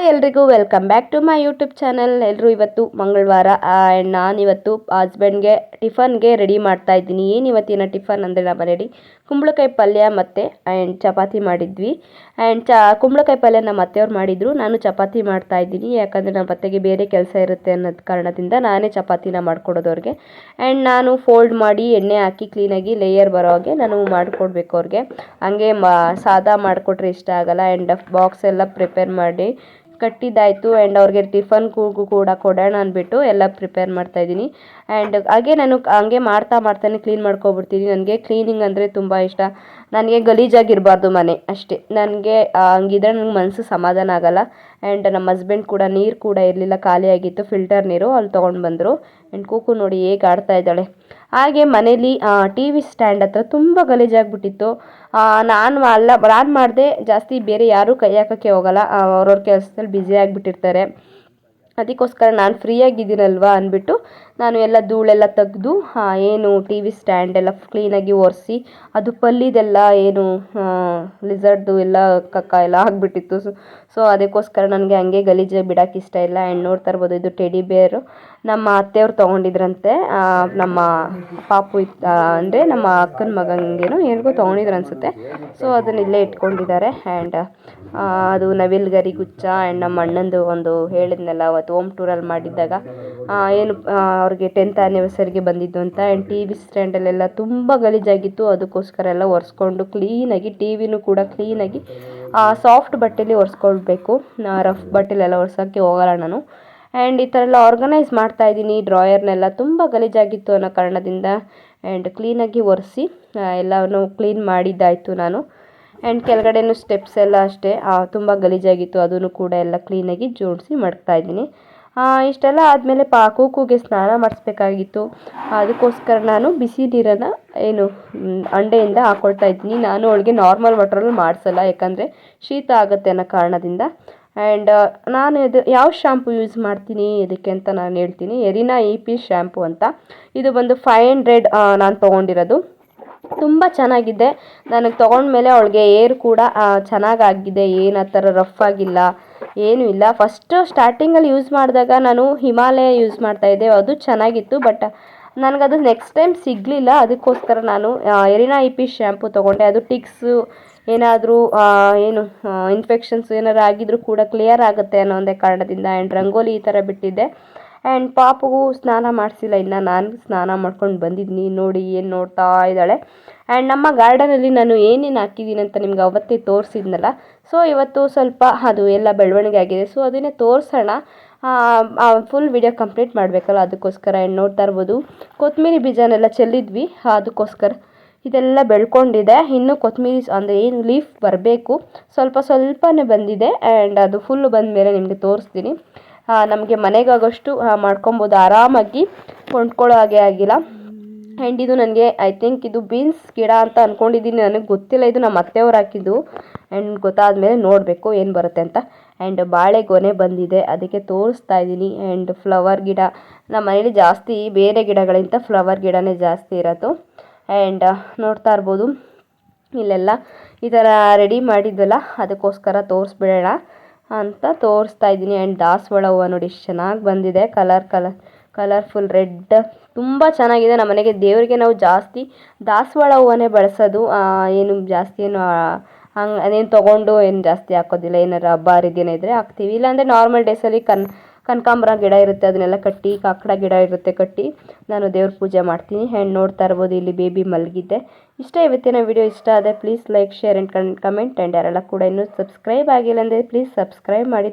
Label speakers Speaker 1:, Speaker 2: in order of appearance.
Speaker 1: ಎಲ್ರಿಗೂ welcome back to my YouTube channel. ಎಲ್ಲರೂ ಇವತ್ತು ಮಂಗಳವಾರ ಆ್ಯಂಡ್ ನಾನಿವತ್ತು ಹಸ್ಬೆಂಡ್ಗೆ ಟಿಫನ್ಗೆ ರೆಡಿ ಮಾಡ್ತಾ ಇದ್ದೀನಿ. ಏನು ಇವತ್ತಿನ ಟಿಫನ್ ಅಂದರೆ ನಮ್ಮ ಮನೇಲಿ ಕುಂಬಳಕಾಯಿ ಪಲ್ಯ ಮತ್ತು ಆ್ಯಂಡ್ ಚಪಾತಿ ಮಾಡಿದ್ವಿ. ಆ್ಯಂಡ್ ಕುಂಬಳಕಾಯಿ ಪಲ್ಯ ನಮ್ಮ ಅತ್ತೆಯವ್ರು ಮಾಡಿದರು, ನಾನು ಚಪಾತಿ ಮಾಡ್ತಾ ಇದ್ದೀನಿ. ಯಾಕಂದರೆ ನಮ್ಮ ಅತ್ತೆಗೆ ಬೇರೆ ಕೆಲಸ ಇರುತ್ತೆ ಅನ್ನೋದು ಕಾರಣದಿಂದ ನಾನೇ ಚಪಾತಿನ ಮಾಡಿಕೊಡೋದು ಅವ್ರಿಗೆ. ಆ್ಯಂಡ್ ನಾನು ಫೋಲ್ಡ್ ಮಾಡಿ ಎಣ್ಣೆ ಹಾಕಿ ಕ್ಲೀನಾಗಿ ಲೇಯರ್ ಬರೋ ಹಾಗೆ ನಾನು ಮಾಡಿಕೊಡ್ಬೇಕು ಅವ್ರಿಗೆ. ಹಂಗೆ ಸಾದಾ ಮಾಡಿಕೊಟ್ರೆ ಇಷ್ಟ ಆಗಲ್ಲ. ಆ್ಯಂಡ್ ಬಾಕ್ಸ್ ಎಲ್ಲ ಪ್ರಿಪೇರ್ ಮಾಡಿ ಕಟ್ಟಿದ್ದಾಯಿತು. ಆ್ಯಂಡ್ ಅವ್ರಿಗೆ ಟಿಫನ್ ಕೂಡ ಕೊಡೋಣ ಅಂದ್ಬಿಟ್ಟು ಎಲ್ಲ ಪ್ರಿಪೇರ್ ಮಾಡ್ತಾಯಿದ್ದೀನಿ. ಆ್ಯಂಡ್ ಹಾಗೆ ನಾನು ಹಂಗೆ ಮಾಡ್ತಾನೆ ಕ್ಲೀನ್ ಮಾಡ್ಕೊಬಿಡ್ತೀನಿ. ನನಗೆ ಕ್ಲೀನಿಂಗ್ ಅಂದರೆ ತುಂಬ ಇಷ್ಟ. ನನಗೆ ಗಲೀಜಾಗಿರಬಾರ್ದು ಮನೆ ಅಷ್ಟೇ. ನನಗೆ ಹಂಗಿದ್ರೆ ನನಗೆ ಮನಸ್ಸು ಸಮಾಧಾನ ಆಗೋಲ್ಲ. ಆ್ಯಂಡ್ ನಮ್ಮ ಹಸ್ಬೆಂಡ್ ಕೂಡ ನೀರು ಕೂಡ ಇರಲಿಲ್ಲ, ಖಾಲಿಯಾಗಿತ್ತು ಫಿಲ್ಟರ್ ನೀರು, ಅಲ್ಲಿ ತೊಗೊಂಡು ಬಂದರು. ಆ್ಯಂಡ್ ಕೂಕು ನೋಡಿ ಹೇಗೆ ಆಡ್ತಾ ಇದ್ದಾಳೆ. ಹಾಗೆ ಮನೇಲಿ ಟಿ ವಿ ಸ್ಟ್ಯಾಂಡ್ ಹತ್ರ ತುಂಬ ಗಲೀಜಾಗಿಬಿಟ್ಟಿತ್ತು. ನಾನು ಮಾಡಿದೆ ಜಾಸ್ತಿ, ಬೇರೆ ಯಾರೂ ಕೈ ಹಾಕೋಕ್ಕೆ ಹೋಗಲ್ಲ, ಅವ್ರವ್ರ ಕೆಲಸದಲ್ಲಿ ಬ್ಯುಸಿ ಆಗಿಬಿಟ್ಟಿರ್ತಾರೆ. ಅದಕ್ಕೋಸ್ಕರ ನಾನು ಫ್ರೀಯಾಗಿದ್ದೀನಲ್ವ ಅಂದ್ಬಿಟ್ಟು ನಾನು ಎಲ್ಲ ಧೂಳೆಲ್ಲ ತೆಗೆದು ಏನು ಟಿ ವಿ ಸ್ಟ್ಯಾಂಡೆಲ್ಲ ಕ್ಲೀನಾಗಿ ಒರೆಸಿ, ಅದು ಪಲ್ಲಿದೆಲ್ಲ ಏನು ಲಿಸರ್ಡ್ದು ಎಲ್ಲ ಕಕ್ಕ ಎಲ್ಲ ಆಗಿಬಿಟ್ಟಿತ್ತು. ಸೊ ಅದಕ್ಕೋಸ್ಕರ ನನಗೆ ಹಂಗೆ ಗಲೀಜಾಗಿ ಬಿಡೋಕ್ಕೆ ಇಷ್ಟ ಇಲ್ಲ. ಆ್ಯಂಡ್ ನೋಡ್ತಾ ಇರ್ಬೋದು, ಇದು ಟೆಡಿ ಬೇರು ನಮ್ಮ ಅತ್ತೆಯವ್ರು ತೊಗೊಂಡಿದ್ರಂತೆ. ನಮ್ಮ ಪಾಪು ಅಂದರೆ ನಮ್ಮ ಅಕ್ಕನ ಮಗನಿಗೇನೋ ಏನಿಗೂ ತೊಗೊಂಡಿದ್ರು ಅನಿಸುತ್ತೆ. ಸೊ ಅದನ್ನ ಇಲ್ಲೇ ಇಟ್ಕೊಂಡಿದ್ದಾರೆ. ಆ್ಯಂಡ್ ಅದು ನವಿಲ್ಗರಿ ಗುಚ್ಚ. ಆ್ಯಂಡ್ ನಮ್ಮ ಅಣ್ಣಂದು ಒಂದು ಹೇಳಿದ್ನಲ್ಲ ಅವತ್ತು ಹೋಮ್ ಟೂರಲ್ಲಿ ಮಾಡಿದ್ದಾಗ ಏನು ಅವ್ರಿಗೆ 10th ಆ್ಯನಿವರ್ಸರಿಗೆ ಬಂದಿದ್ದು ಅಂತ. ಆ್ಯಂಡ್ ಟಿ ವಿ ಸ್ಟ್ಯಾಂಡಲ್ಲೆಲ್ಲ ತುಂಬ ಗಲೀಜಾಗಿತ್ತು. ಅದಕ್ಕೋಸ್ಕರ ಎಲ್ಲ ಒರೆಸ್ಕೊಂಡು ಕ್ಲೀನಾಗಿ, ಟಿ ವಿನೂ ಕೂಡ ಕ್ಲೀನಾಗಿ ಸಾಫ್ಟ್ ಬಟ್ಟೆಲಿ ಒರೆಸ್ಕೊಳ್ಬೇಕು. ರಫ್ ಬಟ್ಟೆಲೆಲ್ಲ ಒರೆಸೋಕ್ಕೆ ಹೋಗಲ್ಲ ನಾನು. ಆ್ಯಂಡ್ ಈ ಥರ ಎಲ್ಲ ಆರ್ಗನೈಸ್ ಮಾಡ್ತಾಯಿದ್ದೀನಿ. ಡ್ರಾಯರ್ನೆಲ್ಲ ತುಂಬ ಗಲೀಜಾಗಿತ್ತು ಅನ್ನೋ ಕಾರಣದಿಂದ ಆ್ಯಂಡ್ ಕ್ಲೀನಾಗಿ ಒರೆಸಿ ಎಲ್ಲನೂ ಕ್ಲೀನ್ ಮಾಡಿದ್ದಾಯಿತು ನಾನು. ಆ್ಯಂಡ್ ಕೆಳಗಡೆನೂ ಸ್ಟೆಪ್ಸ್ ಎಲ್ಲ ಅಷ್ಟೇ ತುಂಬ ಗಲೀಜಾಗಿತ್ತು, ಅದನ್ನು ಕೂಡ ಎಲ್ಲ ಕ್ಲೀನಾಗಿ ಜೋಡಿಸಿ ಮಾಡ್ತಾಯಿದ್ದೀನಿ. ಇಷ್ಟೆಲ್ಲ ಆದಮೇಲೆ ಕೂಗುಗೆ ಸ್ನಾನ ಮಾಡಿಸ್ಬೇಕಾಗಿತ್ತು. ಅದಕ್ಕೋಸ್ಕರ ನಾನು ಬಿಸಿ ನೀರನ್ನು ಏನು ಅಂಡೆಯಿಂದ ಹಾಕ್ಕೊಳ್ತಾ ಇದ್ದೀನಿ. ನಾನು ಅವಳಿಗೆ ನಾರ್ಮಲ್ ವಾಟ್ರಲ್ಲಿ ಮಾಡಿಸಲ್ಲ, ಯಾಕಂದರೆ ಶೀತ ಆಗುತ್ತೆ ಅನ್ನೋ ಕಾರಣದಿಂದ. ಆ್ಯಂಡ್ ನಾನು ಇದು ಯಾವ ಶ್ಯಾಂಪು ಯೂಸ್ ಮಾಡ್ತೀನಿ ಇದಕ್ಕೆ ಅಂತ ನಾನು ಹೇಳ್ತೀನಿ. ಎರಿನಾ EP ಶ್ಯಾಂಪು ಅಂತ. ಇದು ಬಂದು 500 ನಾನು ತೊಗೊಂಡಿರೋದು. ತುಂಬ ಚೆನ್ನಾಗಿದೆ. ನನಗೆ ತೊಗೊಂಡ್ಮೇಲೆ ಅವಳಿಗೆ ಏರ್ ಕೂಡ ಚೆನ್ನಾಗಾಗಿದೆ. ಏನು ಆ ಥರ ರಫ್ ಆಗಿಲ್ಲ, ಏನೂ ಇಲ್ಲ. ಫಸ್ಟು ಸ್ಟಾರ್ಟಿಂಗಲ್ಲಿ ಯೂಸ್ ಮಾಡಿದಾಗ ನಾನು ಹಿಮಾಲಯ ಯೂಸ್ ಮಾಡ್ತಾಯಿದ್ದೆ, ಅದು ಚೆನ್ನಾಗಿತ್ತು. ಬಟ್ ನನಗದು ನೆಕ್ಸ್ಟ್ ಟೈಮ್ ಸಿಗಲಿಲ್ಲ. ಅದಕ್ಕೋಸ್ಕರ ನಾನು ಎರಿನಾ EP ಶ್ಯಾಂಪು ತೊಗೊಂಡೆ. ಅದು ಟಿಕ್ಸು ಏನಾದರೂ ಏನು ಇನ್ಫೆಕ್ಷನ್ಸ್ ಏನಾರು ಆಗಿದ್ರೂ ಕೂಡ ಕ್ಲಿಯರ್ ಆಗುತ್ತೆ ಅನ್ನೋ ಒಂದೇ ಕಾರಣದಿಂದ. ಆ್ಯಂಡ್ ರಂಗೋಲಿ ಈ ಥರ ಬಿಟ್ಟಿದ್ದೆ. ಆ್ಯಂಡ್ ಪಾಪುಗೂ ಸ್ನಾನ ಮಾಡಿಸಿಲ್ಲ ಇನ್ನು. ನಾನು ಸ್ನಾನ ಮಾಡ್ಕೊಂಡು ಬಂದಿದ್ದೀನಿ. ನೋಡಿ ಏನು ನೋಡ್ತಾ ಇದ್ದಾಳೆ. ಆ್ಯಂಡ್ ನಮ್ಮ ಗಾರ್ಡನಲ್ಲಿ ನಾನು ಏನೇನು ಹಾಕಿದ್ದೀನಿ ಅಂತ ನಿಮ್ಗೆ ಅವತ್ತೇ ತೋರಿಸಿದ್ನಲ್ಲ. ಸೊ ಇವತ್ತು ಸ್ವಲ್ಪ ಅದು ಎಲ್ಲ ಬೆಳವಣಿಗೆ ಆಗಿದೆ. ಸೊ ಅದನ್ನೇ ತೋರಿಸೋಣ. ಫುಲ್ ವಿಡಿಯೋ ಕಂಪ್ಲೀಟ್ ಮಾಡಬೇಕಲ್ಲ, ಅದಕ್ಕೋಸ್ಕರ. ಆ್ಯಂಡ್ ನೋಡ್ತಾ ಇರ್ಬೋದು, ಕೊತ್ತಂಬರಿ ಬೀಜನೆಲ್ಲ ಚೆಲ್ಲಿದ್ವಿ, ಅದಕ್ಕೋಸ್ಕರ ಇದೆಲ್ಲ ಬೆಳ್ಕೊಂಡಿದೆ. ಇನ್ನೂ ಕೊತ್ತಂಬರಿ ಅಂದರೆ ಏನು ಲೀಫ್ ಬರಬೇಕು, ಸ್ವಲ್ಪನೇ ಬಂದಿದೆ. ಆ್ಯಂಡ್ ಅದು ಫುಲ್ಲು ಬಂದ ಮೇಲೆ ನಿಮಗೆ ತೋರಿಸ್ತೀನಿ. ನಮಗೆ ಮನೆಗಾಗೋಷ್ಟು ಮಾಡ್ಕೊಬೋದು ಆರಾಮಾಗಿ, ಕೊಂಡ್ಕೊಳ್ಳೋ ಹಾಗೆ ಆಗಿಲ್ಲ. ಆ್ಯಂಡ್ ಇದು ನನಗೆ ಐ ಥಿಂಕ್ ಇದು ಬೀನ್ಸ್ ಗಿಡ ಅಂತ ಅಂದ್ಕೊಂಡಿದ್ದೀನಿ, ನನಗೆ ಗೊತ್ತಿಲ್ಲ. ಇದು ನಮ್ಮ ಅತ್ತೆಯವ್ರು ಹಾಕಿದ್ದು. ಆ್ಯಂಡ್ ಗೊತ್ತಾದಮೇಲೆ ನೋಡಬೇಕು ಏನು ಬರುತ್ತೆ ಅಂತ. ಆ್ಯಂಡ್ ಬಾಳೆಗೊನೆ ಬಂದಿದೆ, ಅದಕ್ಕೆ ತೋರಿಸ್ತಾ ಇದ್ದೀನಿ. ಆ್ಯಂಡ್ ಫ್ಲವರ್ ಗಿಡ ನಮ್ಮ ಮನೇಲಿ ಜಾಸ್ತಿ ಬೇರೆ ಗಿಡಗಳಿಂದ ಫ್ಲವರ್ ಗಿಡನೇ ಜಾಸ್ತಿ ಇರೋದು. ಆ್ಯಂಡ್ ನೋಡ್ತಾ ಇರ್ಬೋದು, ಇಲ್ಲೆಲ್ಲ ಈ ಥರ ರೆಡಿ ಮಾಡಿದ್ವಲ್ಲ, ಅದಕ್ಕೋಸ್ಕರ ತೋರಿಸ್ಬಿಡೋಣ ಅಂತ ತೋರಿಸ್ತಾ ಇದ್ದೀನಿ. ಆ್ಯಂಡ್ ದಾಸವಾಳ ಹೂವು ನೋಡಿ ಎಷ್ಟು ಚೆನ್ನಾಗಿ ಬಂದಿದೆ. ಕಲರ್ಫುಲ್ ರೆಡ್, ತುಂಬ ಚೆನ್ನಾಗಿದೆ. ನಮ್ಮ ಮನೆಗೆ ದೇವರಿಗೆ ನಾವು ಜಾಸ್ತಿ ದಾಸವಾಳ ಹೂವನ್ನೇ ಬಳಸೋದು. ಏನು ಜಾಸ್ತಿ ಏನು ಹಂಗೆ ಅದೇನು ತೊಗೊಂಡು ಏನು ಜಾಸ್ತಿ ಹಾಕೋದಿಲ್ಲ. ಏನಾರು ಹಬ್ಬ ಹರಿದಿನ ಇದ್ದರೆ ಹಾಕ್ತೀವಿ. ಇಲ್ಲಾಂದರೆ ನಾರ್ಮಲ್ ಡೇಸಲ್ಲಿ ಕನಕಾಂಬರ ಗಿಡ ಇರುತ್ತೆ, ಅದನ್ನೆಲ್ಲ ಕಟ್ಟಿ, ಕಾಕಡ ಗಿಡ ಇರುತ್ತೆ ಕಟ್ಟಿ ನಾನು ದೇವ್ರ ಪೂಜೆ ಮಾಡ್ತೀನಿ. ಆ್ಯಂಡ್ ನೋಡ್ತಾ ಇರ್ಬೋದು, ಇಲ್ಲಿ ಬೇಬಿ ಮಲಗಿದೆ. ಇಷ್ಟೇ ಇವತ್ತಿನ ವಿಡಿಯೋ. ಇಷ್ಟ ಆದರೆ please like, share and comment. And ಯಾರೆಲ್ಲ ಕೂಡ ಇನ್ನೂ ಸಬ್ಸ್ಕ್ರೈಬ್ ಆಗಿಲ್ಲ ಅಂದರೆ ಪ್ಲೀಸ್ ಸಬ್ಸ್ಕ್ರೈಬ್ ಮಾಡಿ.